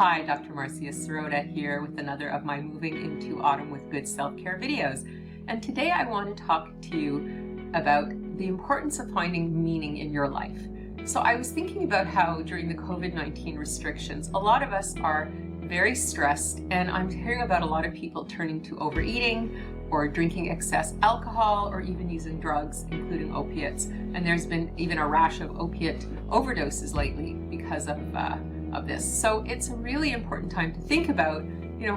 Hi, Dr. Marcia here with another of my Moving into Autumn with Good Self-Care videos. And today I want to talk to you about the importance of finding meaning in your life. So I was thinking about how during the COVID-19 restrictions, a lot of us are very stressed, and I'm hearing about a lot of people turning to overeating or drinking excess alcohol or even using drugs, including opiates. And there's been even a rash of opiate overdoses lately because of this. So it's a really important time to think about,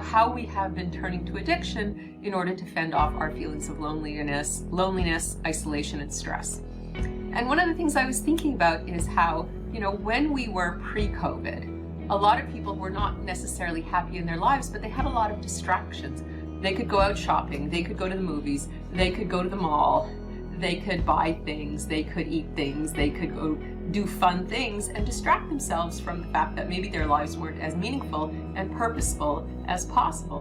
how we have been turning to addiction in order to fend off our feelings of loneliness, isolation, and stress. And one of the things I was thinking about is how, when we were pre-COVID, a lot of people were not necessarily happy in their lives, but they had a lot of distractions. They could go out shopping, they could go to the movies, they could go to the mall, they could buy things, they could eat things, they could go do fun things and distract themselves from the fact that maybe their lives weren't as meaningful and purposeful as possible.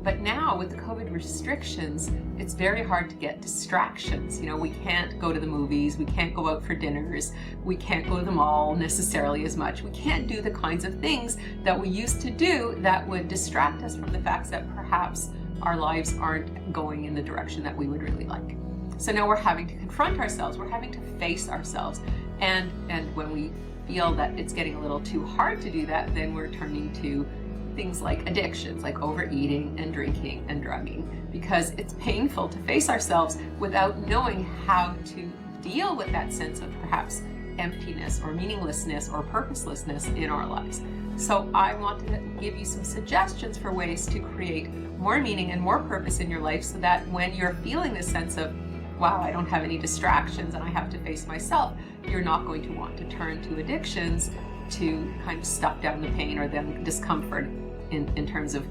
But now with the COVID restrictions, it's very hard to get distractions. We can't go to the movies, we can't go out for dinners, we can't go to the mall necessarily as much. We can't do the kinds of things that we used to do that would distract us from the fact that perhaps our lives aren't going in the direction that we would really like. So now we're having to confront ourselves, we're having to face ourselves. And when we feel that it's getting a little too hard to do that, then we're turning to things like addictions, like overeating and drinking and drugging, because it's painful to face ourselves without knowing how to deal with that sense of perhaps emptiness or meaninglessness or purposelessness in our lives. So I wanted to give you some suggestions for ways to create more meaning and more purpose in your life, so that when you're feeling this sense of, wow, I don't have any distractions and I have to face myself, you're not going to want to turn to addictions to kind of stuff down the pain or the discomfort in terms of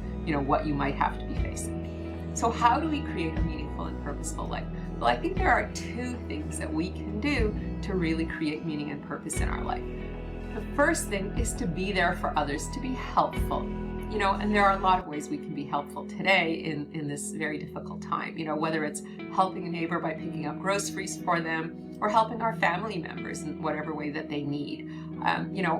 what you might have to be facing. So how do we create a meaningful and purposeful life? Well, I think there are two things that we can do to really create meaning and purpose in our life. The first thing is to be there for others, to be helpful. And there are a lot of ways we can be helpful today in this very difficult time, whether it's helping a neighbor by picking up groceries for them, or helping our family members in whatever way that they need,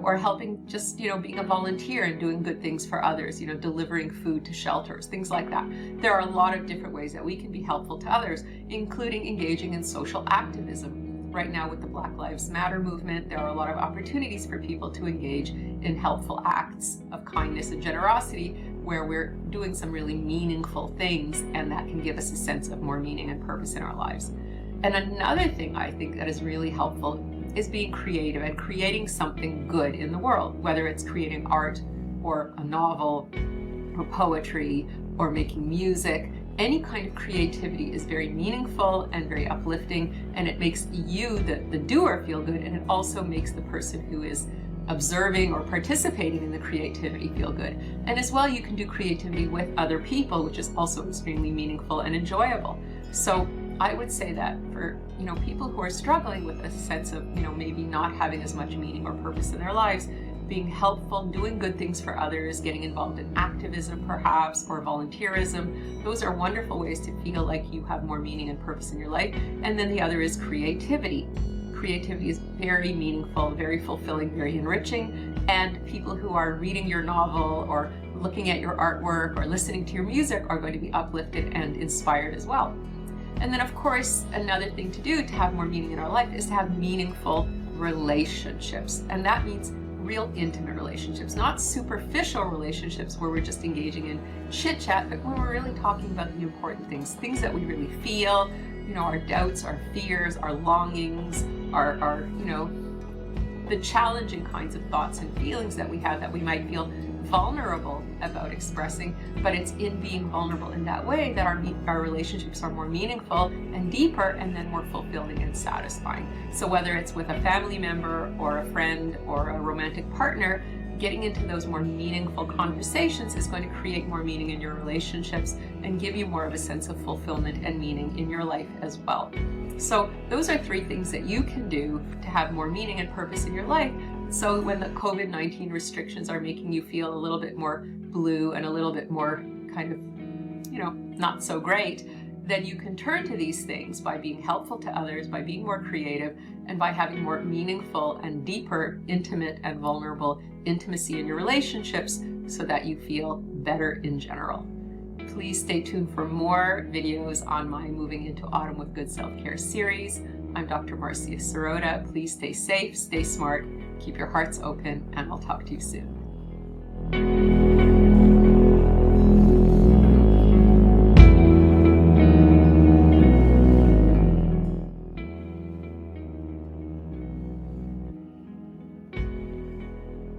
or helping just, being a volunteer and doing good things for others, delivering food to shelters, things like that. There are a lot of different ways that we can be helpful to others, including engaging in social activism. Right now with the Black Lives Matter movement, there are a lot of opportunities for people to engage in helpful acts of kindness and generosity, where we're doing some really meaningful things, and that can give us a sense of more meaning and purpose in our lives. And another thing I think that is really helpful is being creative and creating something good in the world, whether it's creating art or a novel or poetry or making music. Any kind of creativity is very meaningful and very uplifting, and it makes you, the doer, feel good, and it also makes the person who is observing or participating in the creativity feel good. And as well, you can do creativity with other people, which is also extremely meaningful and enjoyable. So I would say that for people who are struggling with a sense of maybe not having as much meaning or purpose in their lives, being helpful, doing good things for others, getting involved in activism perhaps, or volunteerism. Those are wonderful ways to feel like you have more meaning and purpose in your life. And then the other is creativity. Creativity is very meaningful, very fulfilling, very enriching. And people who are reading your novel or looking at your artwork or listening to your music are going to be uplifted and inspired as well. And then of course, another thing to do to have more meaning in our life is to have meaningful relationships. And that means real intimate relationships, not superficial relationships where we're just engaging in chit chat, but when we're really talking about the important things that we really feel, our doubts, our fears, our longings, our the challenging kinds of thoughts and feelings that we have that we might feel vulnerable about expressing, but it's in being vulnerable in that way that our relationships are more meaningful and deeper, and then more fulfilling and satisfying. So whether it's with a family member or a friend or a romantic partner, getting into those more meaningful conversations is going to create more meaning in your relationships and give you more of a sense of fulfillment and meaning in your life as well. So those are three things that you can do to have more meaning and purpose in your life. So when the COVID-19 restrictions are making you feel a little bit more blue and a little bit more kind of, not so great, then you can turn to these things by being helpful to others, by being more creative, and by having more meaningful and deeper, intimate and vulnerable intimacy in your relationships, so that you feel better in general. Please stay tuned for more videos on my Moving into Autumn with Good Self-Care series. I'm Dr. Marcia Sirota. Please stay safe, stay smart, keep your hearts open, and I'll talk to you soon.